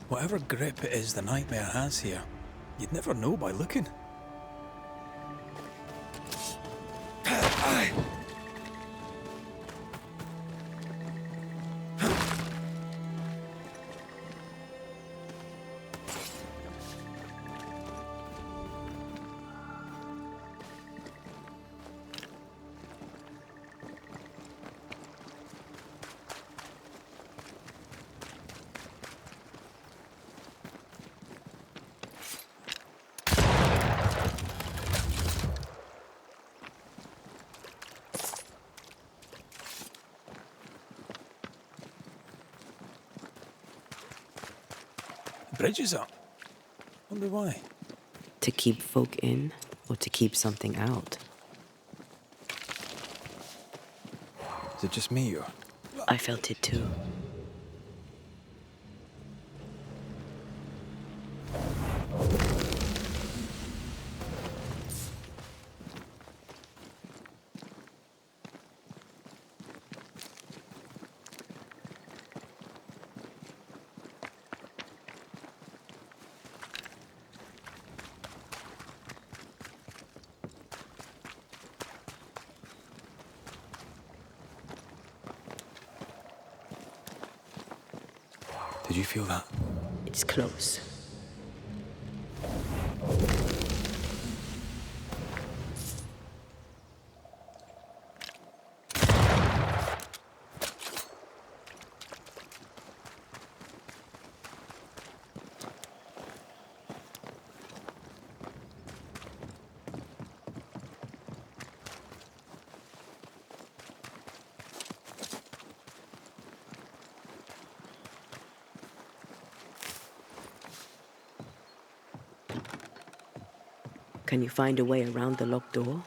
Whatever grip it is the nightmare has here, you'd never know by looking. Bridge is up. Wonder why. To keep folk in, or to keep something out? Is it just me, or...? I felt it too. Did you feel that? It's close. Can you find a way around the locked door?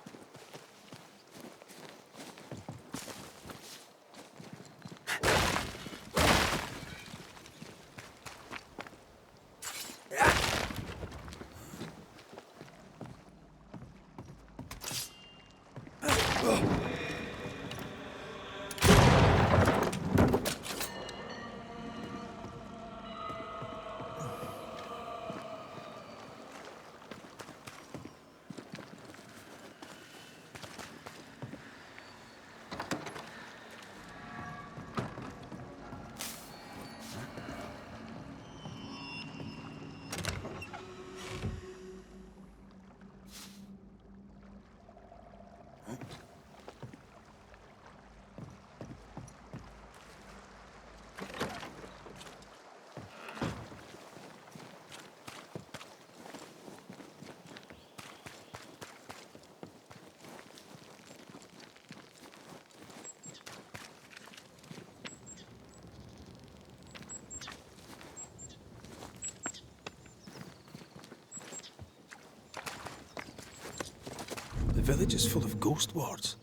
The village is full of ghost wards.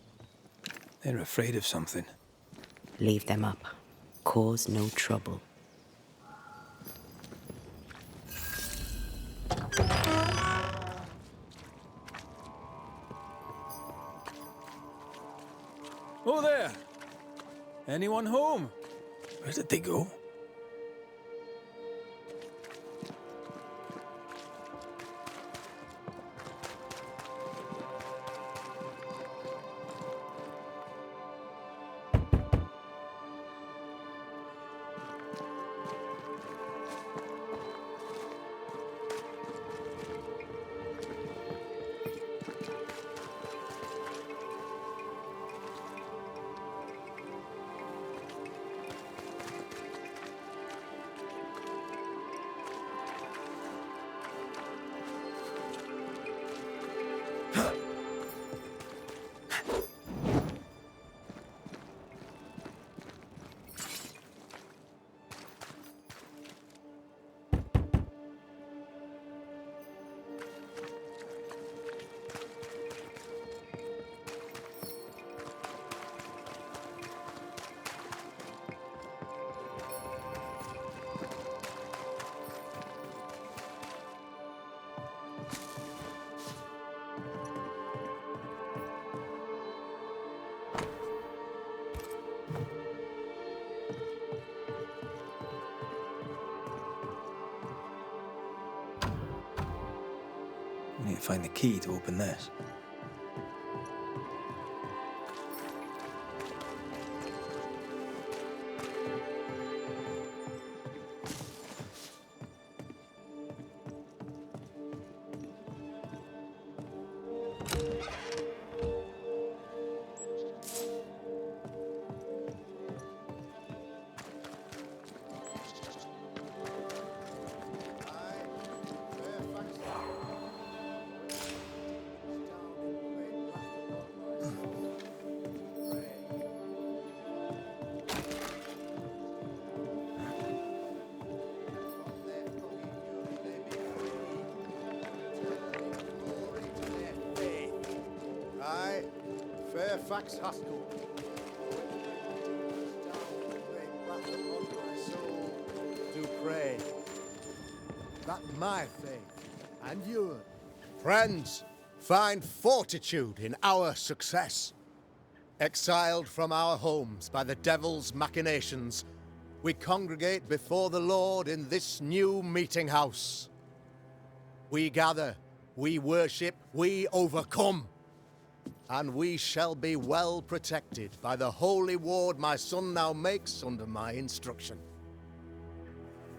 They're afraid of something. Leave them up. Cause no trouble. Oh there! Anyone home? Where did they go? can find the key to open this. Fairfax Haskell. Do pray that my faith and yours, friends, find fortitude in our success. Exiled from our homes by the devil's machinations, we congregate before the Lord in this new meeting house. We gather, we worship, we overcome. And we shall be well protected by the holy ward my son now makes under my instruction.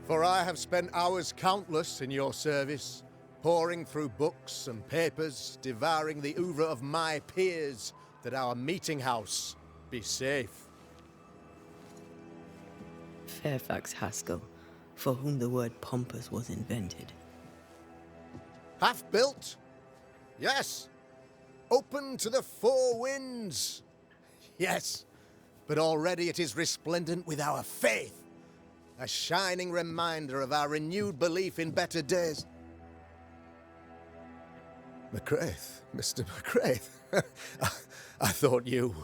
For I have spent hours countless in your service, poring through books and papers, devouring the oeuvre of my peers, that our meeting house be safe. Fairfax Haskell, for whom the word pompous was invented. Half-built? Yes. Open to the four winds. Yes, but already it is resplendent with our faith. A shining reminder of our renewed belief in better days. McRaith, Mr. McRaith. I thought you.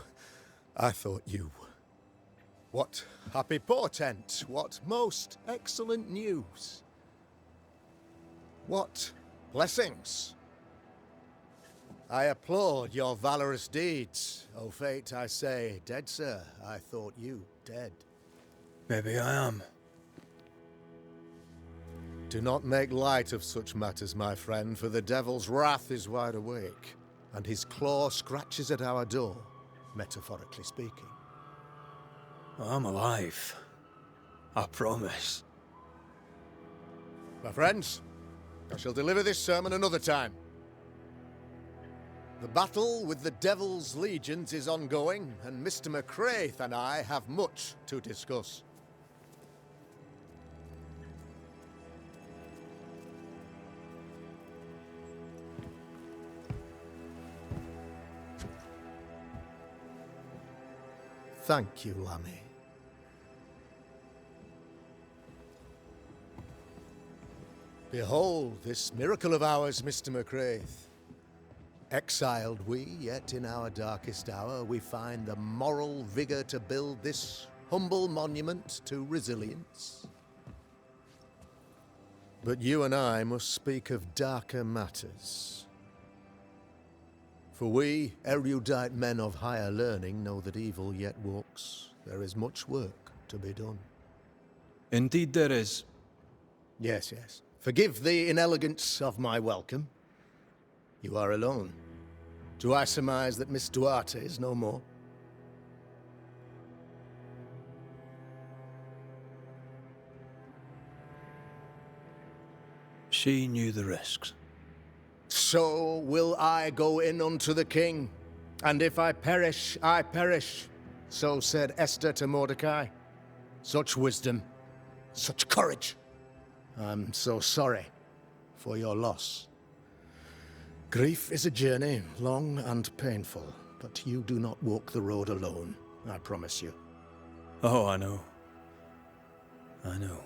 What happy portent, what most excellent news. What blessings. I applaud your valorous deeds. O fate, I say, dead sir, I thought you dead. Maybe I am. Do not make light of such matters, my friend, for the devil's wrath is wide awake, and his claw scratches at our door, metaphorically speaking. I'm alive. I promise. My friends, I shall deliver this sermon another time. The battle with the Devil's legions is ongoing, and Mr. McRaith and I have much to discuss. Thank you, Lammy. Behold this miracle of ours, Mr. McRaith. Exiled we, yet in our darkest hour we find the moral vigor to build this humble monument to resilience. But you and I must speak of darker matters. For we, erudite men of higher learning, know that evil yet walks. There is much work to be done. Indeed there is. Yes, yes. Forgive the inelegance of my welcome. You are alone. Do I surmise that Miss Duarte is no more? She knew the risks. So will I go in unto the king, and if I perish, I perish. So said Esther to Mordecai. Such wisdom, such courage. I'm so sorry for your loss. Grief is a journey, long and painful, but you do not walk the road alone, I promise you. Oh, I know. I know.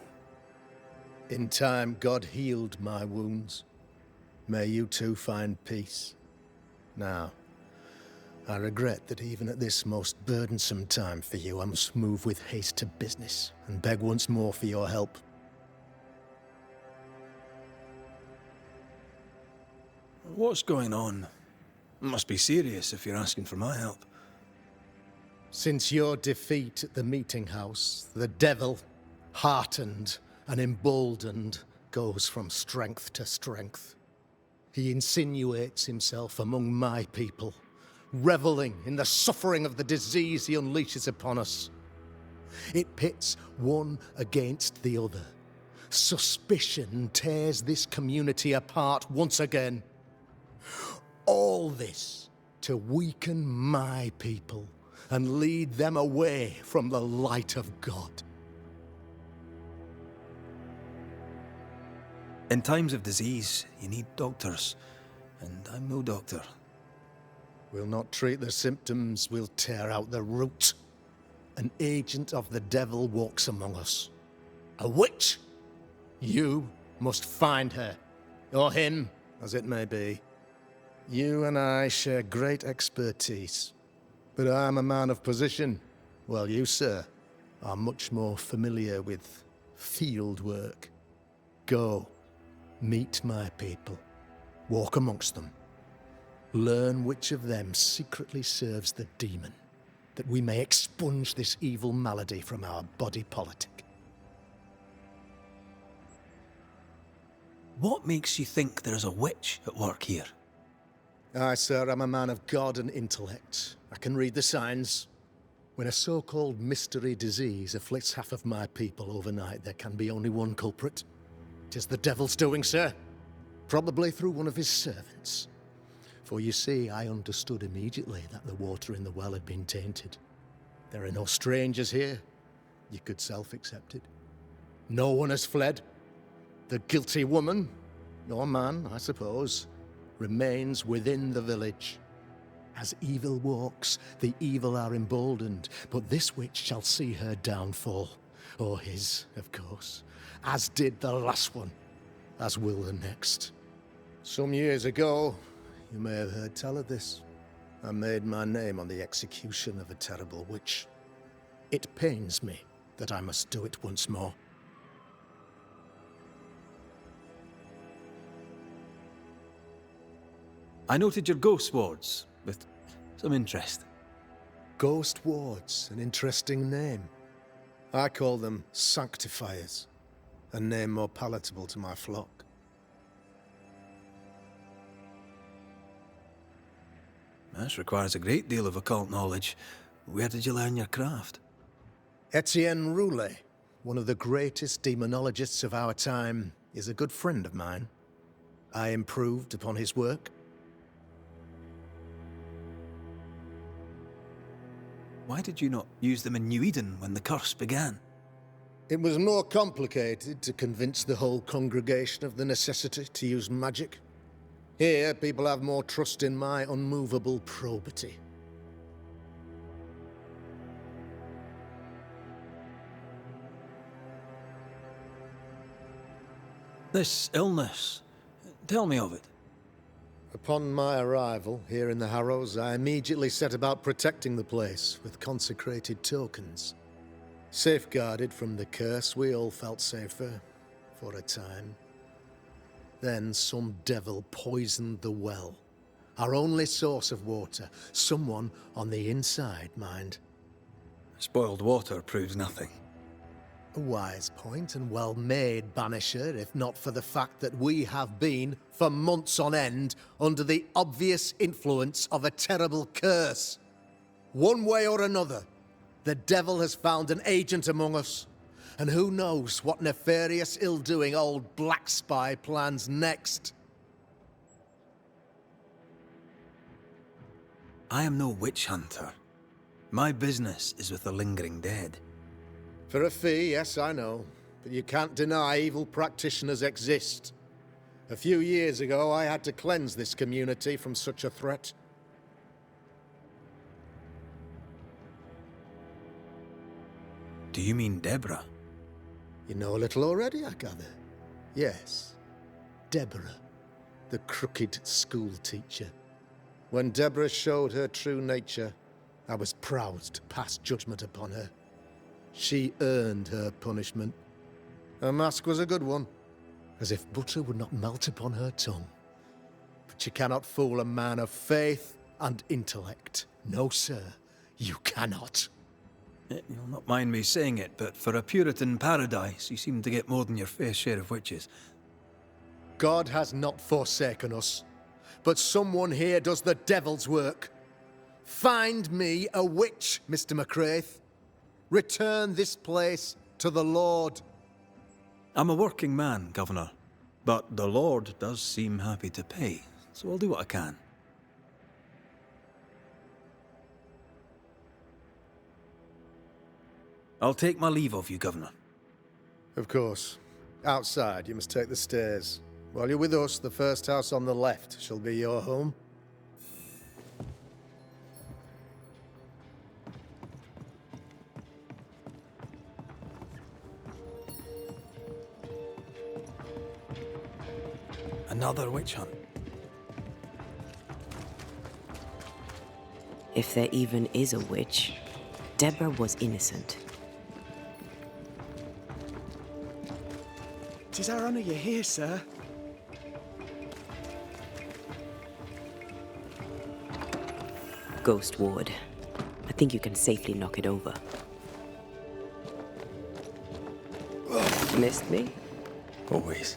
In time, God healed my wounds. May you too find peace. Now, I regret that even at this most burdensome time for you, I must move with haste to business and beg once more for your help. What's going on? It must be serious if you're asking for my help. Since your defeat at the meeting house, the devil, heartened and emboldened, goes from strength to strength. He insinuates himself among my people, reveling in the suffering of the disease he unleashes upon us. It pits one against the other. Suspicion tears this community apart once again. All this to weaken my people and lead them away from the light of God. In times of disease, you need doctors, and I'm no doctor. We'll not treat the symptoms, we'll tear out the root. An agent of the devil walks among us. A witch! You must find her, or him, as it may be. You and I share great expertise, but I'm a man of position, while you, sir, are much more familiar with field work. Go, meet my people, walk amongst them. Learn which of them secretly serves the demon, that we may expunge this evil malady from our body politic. What makes you think there's a witch at work here? Aye, sir, I'm a man of God and intellect. I can read the signs. When a so-called mystery disease afflicts half of my people overnight, there can be only one culprit. 'Tis the devil's doing, sir. Probably through one of his servants. For you see, I understood immediately that the water in the well had been tainted. There are no strangers here. You could self-accept it. No one has fled. The guilty woman, or man, I suppose, remains within the village. As evil walks, the evil are emboldened, but this witch shall see her downfall. Or his, of course. As did the last one. As will the next. Some years ago, you may have heard tell of this. I made my name on the execution of a terrible witch. It pains me that I must do it once more. I noted your ghost wards with some interest. Ghost wards, an interesting name. I call them sanctifiers, a name more palatable to my flock. This requires a great deal of occult knowledge. Where did you learn your craft? Etienne Roulet, one of the greatest demonologists of our time, is a good friend of mine. I improved upon his work. Why did you not use them in New Eden when the curse began? It was more complicated to convince the whole congregation of the necessity to use magic. Here, people have more trust in my unmovable probity. This illness, tell me of it. Upon my arrival here in the Harrows, I immediately set about protecting the place with consecrated tokens. Safeguarded from the curse, we all felt safer, for a time. Then some devil poisoned the well, our only source of water. Someone on the inside, mind. Spoiled water proves nothing. A wise point and well made, Banisher, if not for the fact that we have been, for months on end, under the obvious influence of a terrible curse. One way or another, the devil has found an agent among us, and who knows what nefarious ill-doing old Black Spy plans next. I am no witch hunter. My business is with the lingering dead. For a fee, yes, I know. But you can't deny evil practitioners exist. A few years ago, I had to cleanse this community from such a threat. Do you mean Deborah? You know a little already, I gather. Yes. Deborah, the crooked school teacher. When Deborah showed her true nature, I was proud to pass judgment upon her. She earned her punishment. Her mask was a good one, as if butter would not melt upon her tongue. But you cannot fool a man of faith and intellect. No, sir, you cannot. You'll not mind me saying it, but for a Puritan paradise, you seem to get more than your fair share of witches. God has not forsaken us, but someone here does the devil's work. Find me a witch, Mr. McRaith. Return this place to the Lord. I'm a working man, Governor, but the Lord does seem happy to pay, so I'll do what I can. I'll take my leave of you, Governor. Of course. Outside, you must take the stairs. While you're with us, the first house on the left shall be your home. Another witch hunt. If there even is a witch, Deborah was innocent. 'Tis our honour you're here, sir. Ghost Ward. I think you can safely knock it over. Missed me? Always.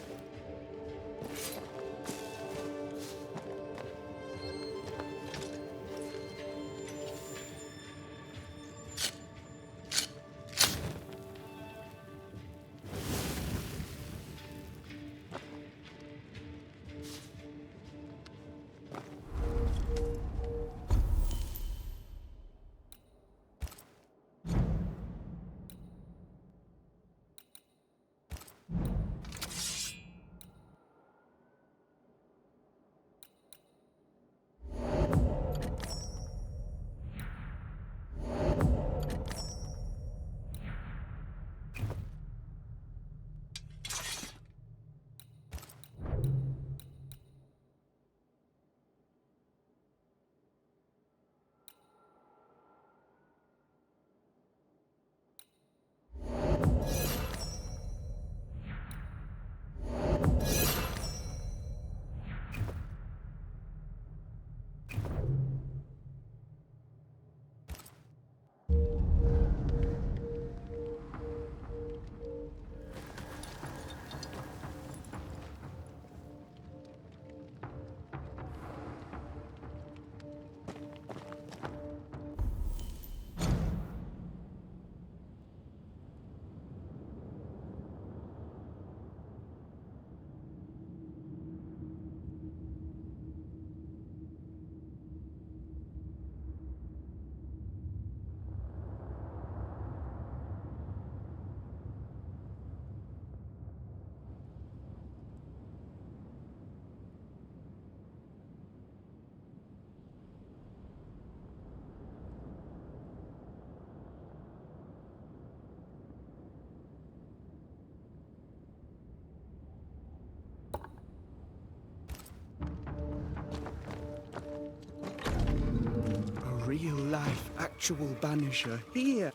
A real-life, actual Banisher here.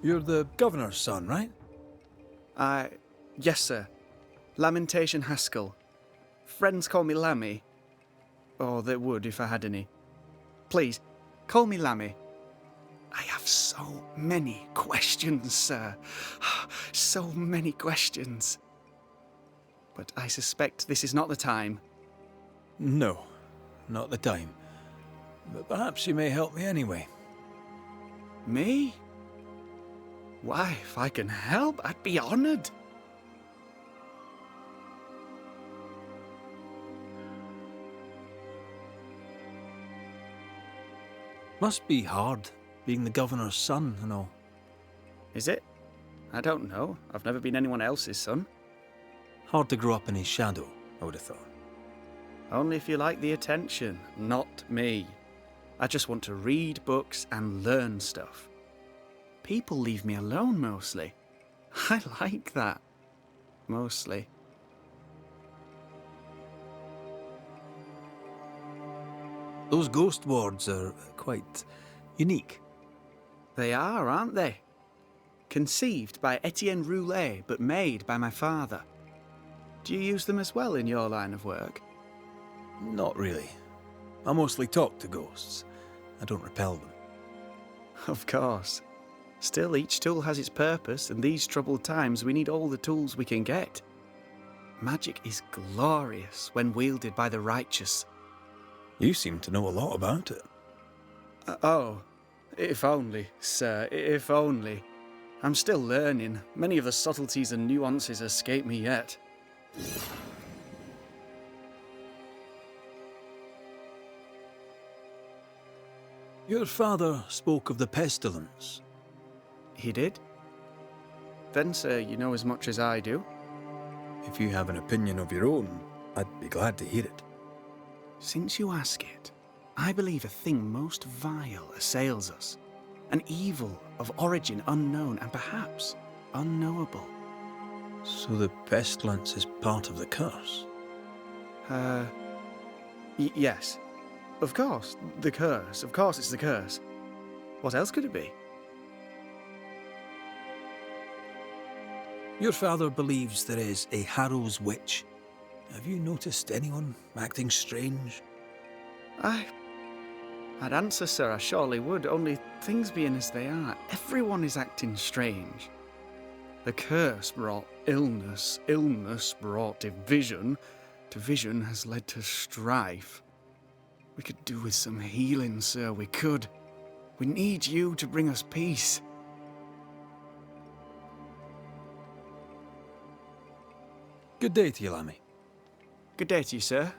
You're the Governor's son, right? Yes, sir. Lamentation Haskell. Friends call me Lammy. Or they would if I had any. Please, call me Lammy. I have so many questions, sir. So many questions. But I suspect this is not the time. No, not the time. But perhaps you may help me anyway. Me? Why, if I can help, I'd be honoured. Must be hard, being the Governor's son and all. Is it? I don't know. I've never been anyone else's son. Hard to grow up in his shadow, I would have thought. Only if you like the attention, not me. I just want to read books and learn stuff. People leave me alone mostly. I like that. Mostly. Those ghost wards are quite unique. They are, aren't they? Conceived by Etienne Roulet, but made by my father. Do you use them as well in your line of work? Not really. I mostly talk to ghosts. I don't repel them. Of course. Still, each tool has its purpose, and these troubled times we need all the tools we can get. Magic is glorious when wielded by the righteous. You seem to know a lot about it. Oh, if only, sir, if only. I'm still learning. Many of the subtleties and nuances escape me yet. Your father spoke of the pestilence. He did? Then, sir, you know as much as I do. If you have an opinion of your own, I'd be glad to hear it. Since you ask it, I believe a thing most vile assails us. An evil of origin unknown and perhaps unknowable. So the pestilence is part of the curse? Yes. Of course, the curse. Of course it's the curse. What else could it be? Your father believes there is a Harrow's witch. Have you noticed anyone acting strange? I'd answer, sir, I surely would, only things being as they are, everyone is acting strange. The curse brought illness, illness brought division, division has led to strife. We could do with some healing, sir, we could. We need you to bring us peace. Good day to you, Lammy. Good day to you, sir.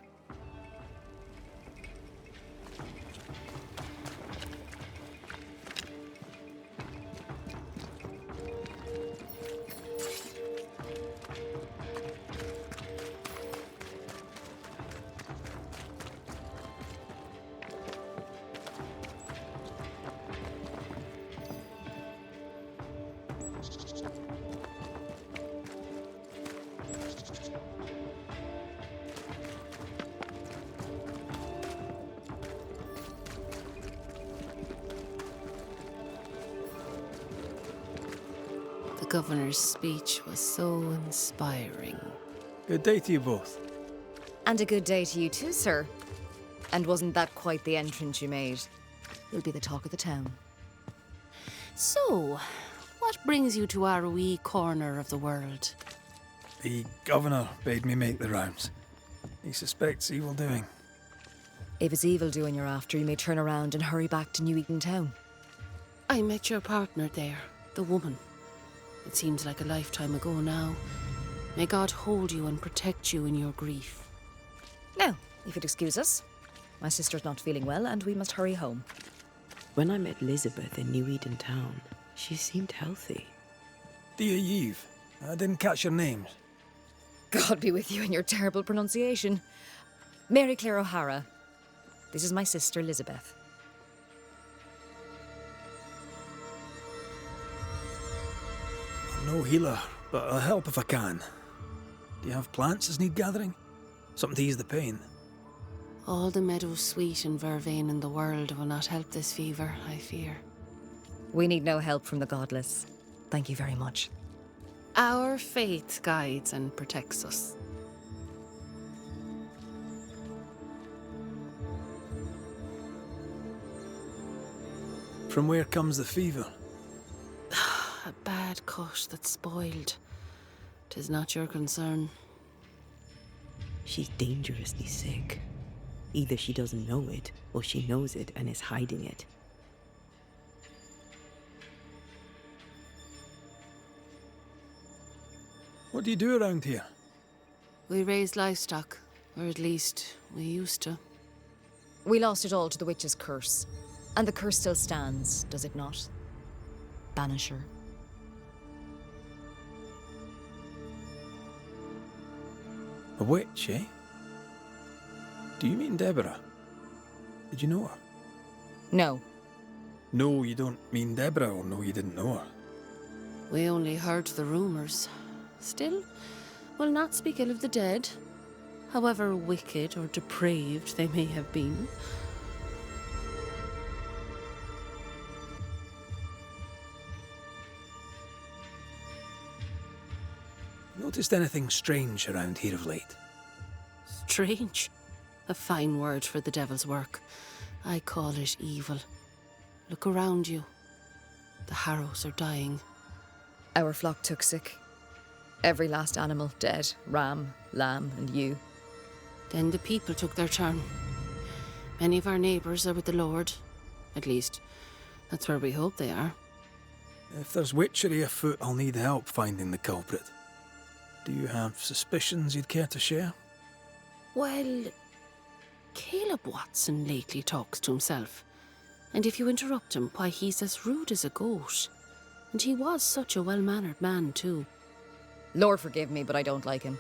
The governor's speech was so inspiring. Good day to you both. And a good day to you too, sir. And wasn't that quite the entrance you made? You'll be the talk of the town. So, what brings you to our wee corner of the world? The governor bade me make the rounds. He suspects evil doing. If it's evil doing you're after, you may turn around and hurry back to New Eden Town. I met your partner there, the woman. It seems like a lifetime ago now. May God hold you and protect you in your grief. Now, if you'd excuse us, my sister's not feeling well and we must hurry home. When I met Elizabeth in New Eden Town, she seemed healthy. Dear Eve, I didn't catch your names. God be with you and your terrible pronunciation. Mary Claire O'Hara. This is my sister, Elizabeth. I'm no healer, but I'll help if I can. Do you have plants as need gathering? Something to ease the pain? All the meadow sweet and vervain in the world will not help this fever, I fear. We need no help from the godless. Thank you very much. Our faith guides and protects us. From where comes the fever? A bad cut that's spoiled. 'Tis not your concern. She's dangerously sick. Either she doesn't know it, or she knows it and is hiding it. What do you do around here? We raise livestock, or at least we used to. We lost it all to the witch's curse. And the curse still stands, does it not? Banisher. A witch, eh? Do you mean Deborah? Did you know her? No. No, you don't mean Deborah, or no, you didn't know her. We only heard the rumours. Still, we'll not speak ill of the dead, however wicked or depraved they may have been. Noticed anything strange around here of late? Strange. A fine word for the devil's work. I call it evil. Look around you. The Harrows are dying. Our flock took sick. Every last animal dead. Ram, lamb, and ewe. Then the people took their turn. Many of our neighbours are with the Lord. At least, that's where we hope they are. If there's witchery afoot, I'll need help finding the culprit. Do you have suspicions you'd care to share? Well, Caleb Watson lately talks to himself. And if you interrupt him, why, he's as rude as a goat. And he was such a well-mannered man, too. Lord forgive me, but I don't like him.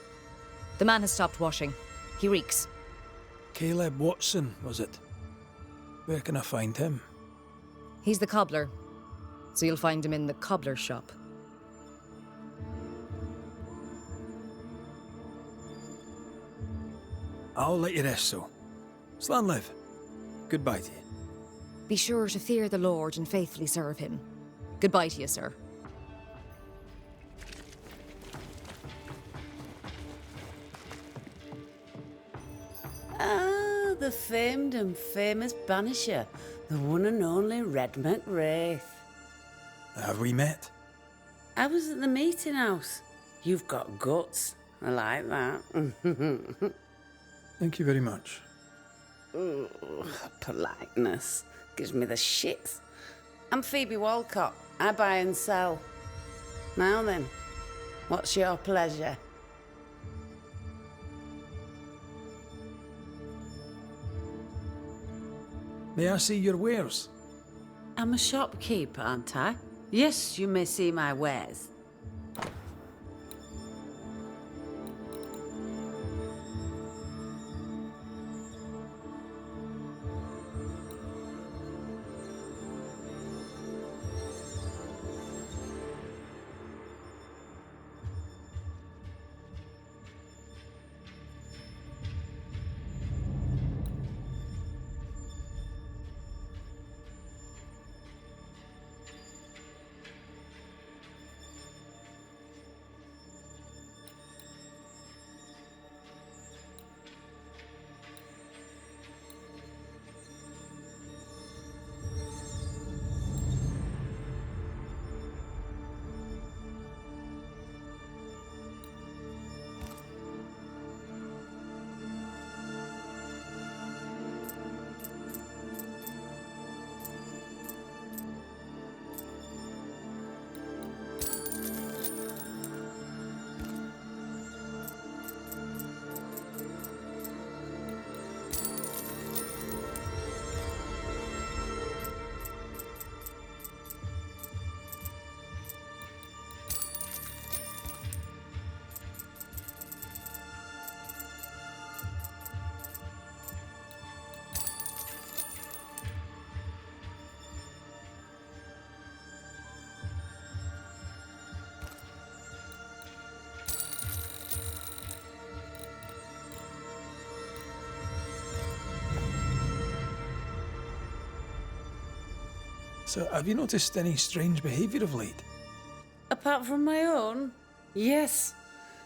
The man has stopped washing. He reeks. Caleb Watson, was it? Where can I find him? He's the cobbler, so you'll find him in the cobbler shop. I'll let you rest, so. Slan live. Goodbye to you. Be sure to fear the Lord and faithfully serve him. Goodbye to you, sir. Ah, the famed and famous Banisher, the one and only Red Raith. Have we met? I was at the meeting house. You've got guts. I like that. Thank you very much. Ooh, politeness gives me the shits. I'm Phoebe Walcott. I buy and sell. Now then, what's your pleasure? May I see your wares? I'm a shopkeeper, aren't I? Yes, you may see my wares. So, have you noticed any strange behaviour of late? Apart from my own? Yes.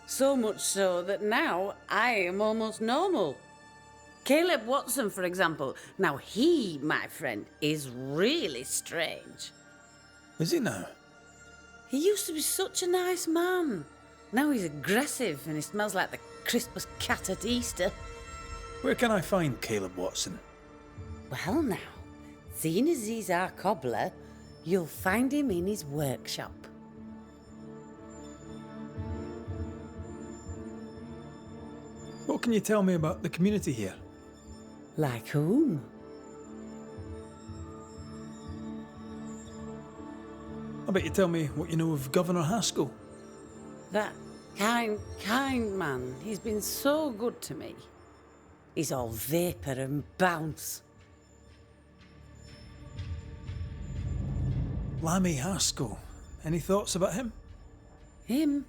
So much so that now I am almost normal. Caleb Watson, for example. Now he, my friend, is really strange. Is he now? He used to be such a nice man. Now he's aggressive and he smells like the Christmas cat at Easter. Where can I find Caleb Watson? Well now, seeing as he's our cobbler, you'll find him in his workshop. What can you tell me about the community here? Like whom? I bet you tell me what you know of Governor Haskell. That kind man. He's been so good to me. He's all vapour and bounce. Lammy Haskell. Any thoughts about him? Him?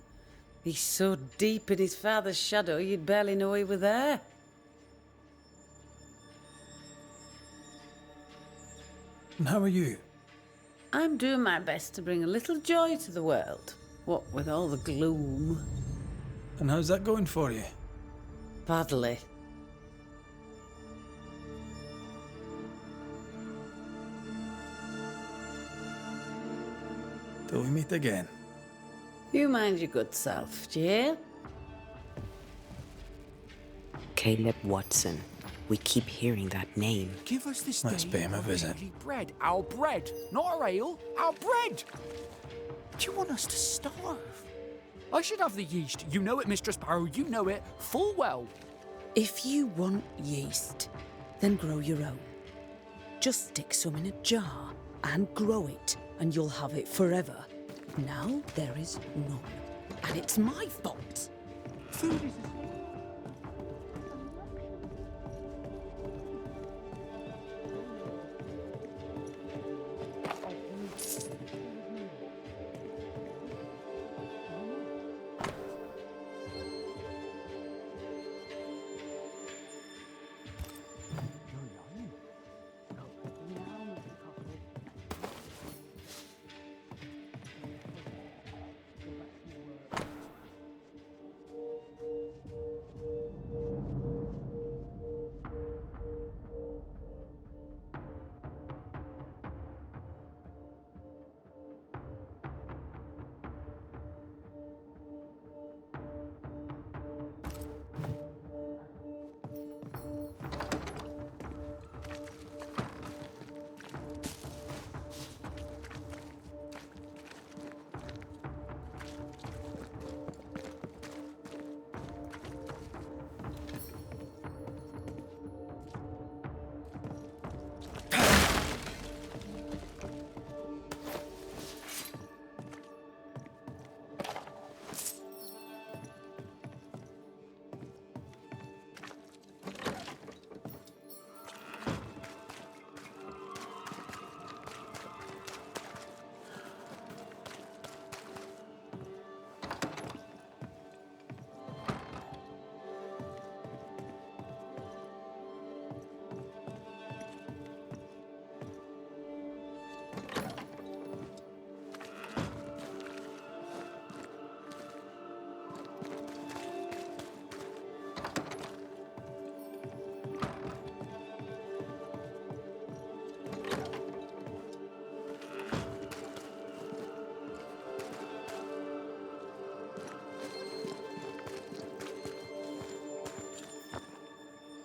He's so deep in his father's shadow you'd barely know he were there. And how are you? I'm doing my best to bring a little joy to the world. What with all the gloom. And how's that going for you? Badly. Till we meet again. You mind your good self, do you hear? Caleb Watson. We keep hearing that name. Give us this Let's day pay him a our visit. daily bread. Our bread, not our ale. Our bread. Do you want us to starve? I should have the yeast. You know it, Mistress Barrow. You know it full well. If you want yeast, then grow your own. Just stick some in a jar and grow it, and you'll have it forever. Now there is none, and it's my fault. Food is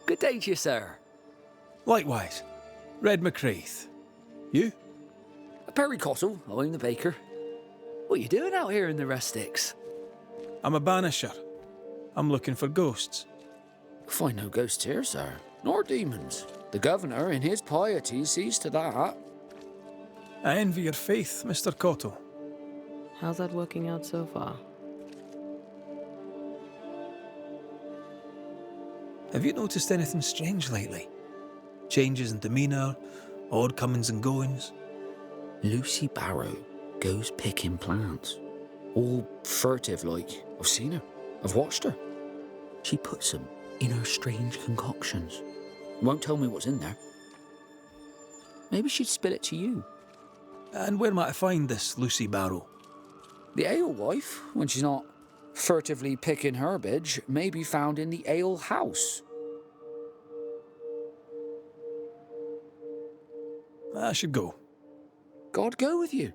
Good day to you, sir. Likewise. Red McRaith. You? Perry Cottle, I'm the baker. What are you doing out here in the rustics? I'm a banisher. I'm looking for ghosts. Find no ghosts here, sir, nor demons. The governor, in his piety, sees to that. I envy your faith, Mr. Cottle. How's that working out so far? Have you noticed anything strange lately? Changes in demeanour, odd comings and goings? Lucy Barrow goes picking plants. All furtive like. I've seen her. I've watched her. She puts them in her strange concoctions. Won't tell me what's in there. Maybe she'd spill it to you. And where might I find this Lucy Barrow? The alewife, when she's not furtively picking herbage, may be found in the ale house. I should go. God go with you.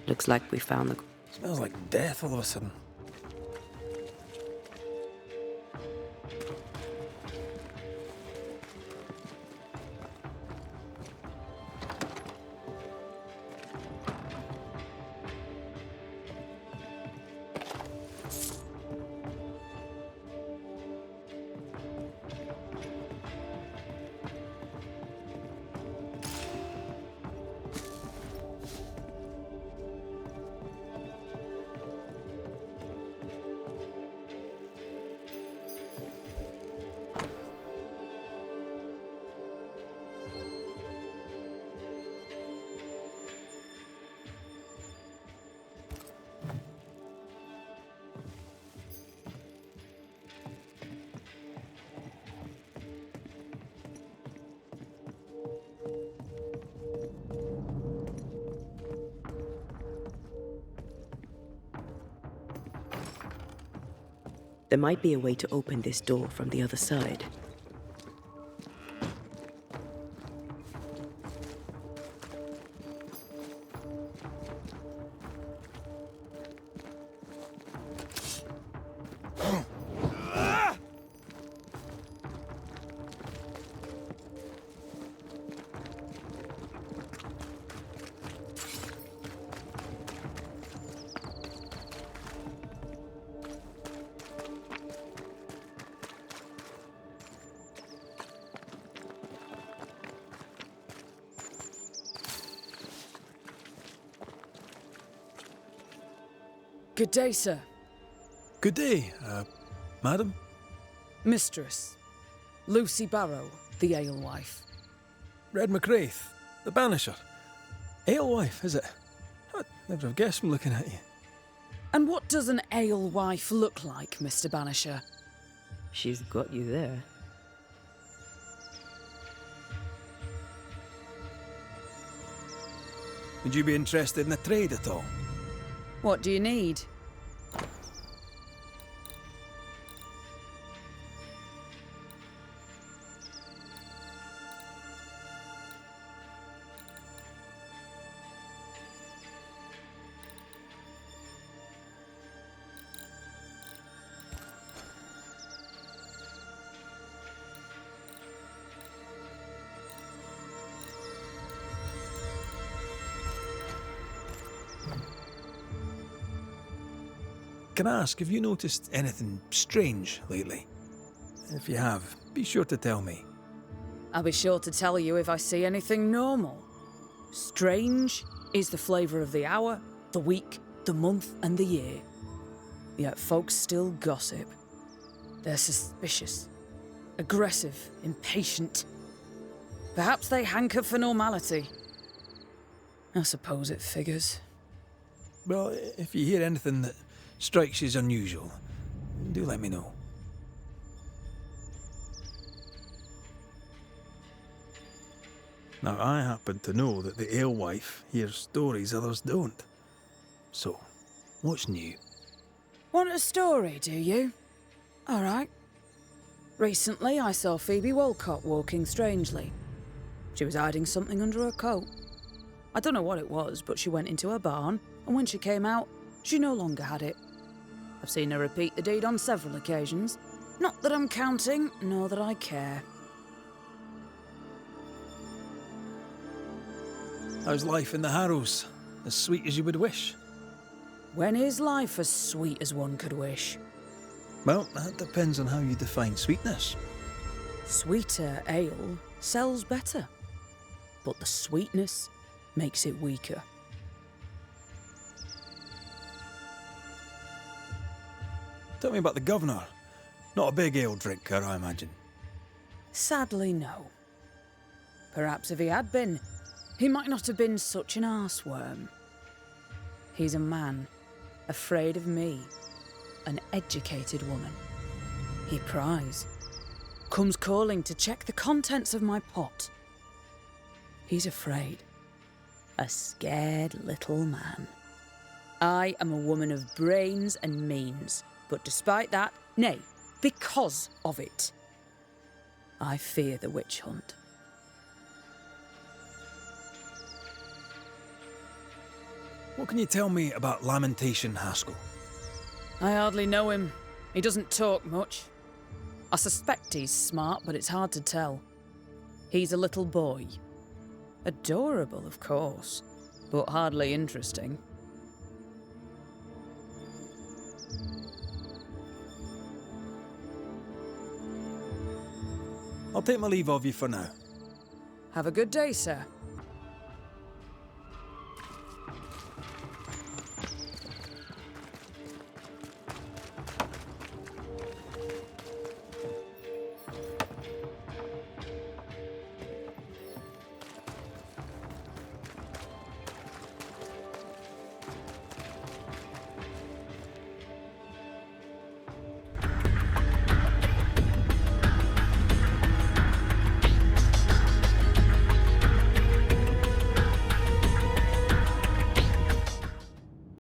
Looks like we found the... Smells like death all of a sudden. There might be a way to open this door from the other side. Good day, sir. Good day, madam. Mistress. Lucy Barrow, the alewife. Red McRaith, the Banisher. Alewife, is it? I'd never have guessed from looking at you. And what does an alewife look like, Mr. Banisher? She's got you there. Would you be interested in a trade at all? What do you need? Can I ask, have you noticed anything strange lately? If you have, be sure to tell me. I'll be sure to tell you if I see anything normal. Strange is the flavour of the hour, the week, the month, and the year. Yet folks still gossip. They're suspicious, aggressive, impatient. Perhaps they hanker for normality. I suppose it figures. Well, if you hear anything that strikes you as unusual, do let me know. Now, I happen to know that the alewife hears stories others don't. So, what's new? Want a story, do you? All right. Recently, I saw Phoebe Walcott walking strangely. She was hiding something under her coat. I don't know what it was, but she went into her barn, and when she came out, she no longer had it. I've seen her repeat the deed on several occasions. Not that I'm counting, nor that I care. How's life in the Harrows? As sweet as you would wish? When is life as sweet as one could wish? Well, that depends on how you define sweetness. Sweeter ale sells better, but the sweetness makes it weaker. Tell me about the governor. Not a big ale drinker, I imagine. Sadly, no. Perhaps if he had been, he might not have been such an arseworm. He's a man, afraid of me, an educated woman. He pries, comes calling to check the contents of my pot. He's afraid, a scared little man. I am a woman of brains and means, but despite that, nay, because of it, I fear the witch hunt. What can you tell me about Lamentation Haskell? I hardly know him. He doesn't talk much. I suspect he's smart, but it's hard to tell. He's a little boy. Adorable, of course, but hardly interesting. I'll take my leave of you for now. Have a good day, sir.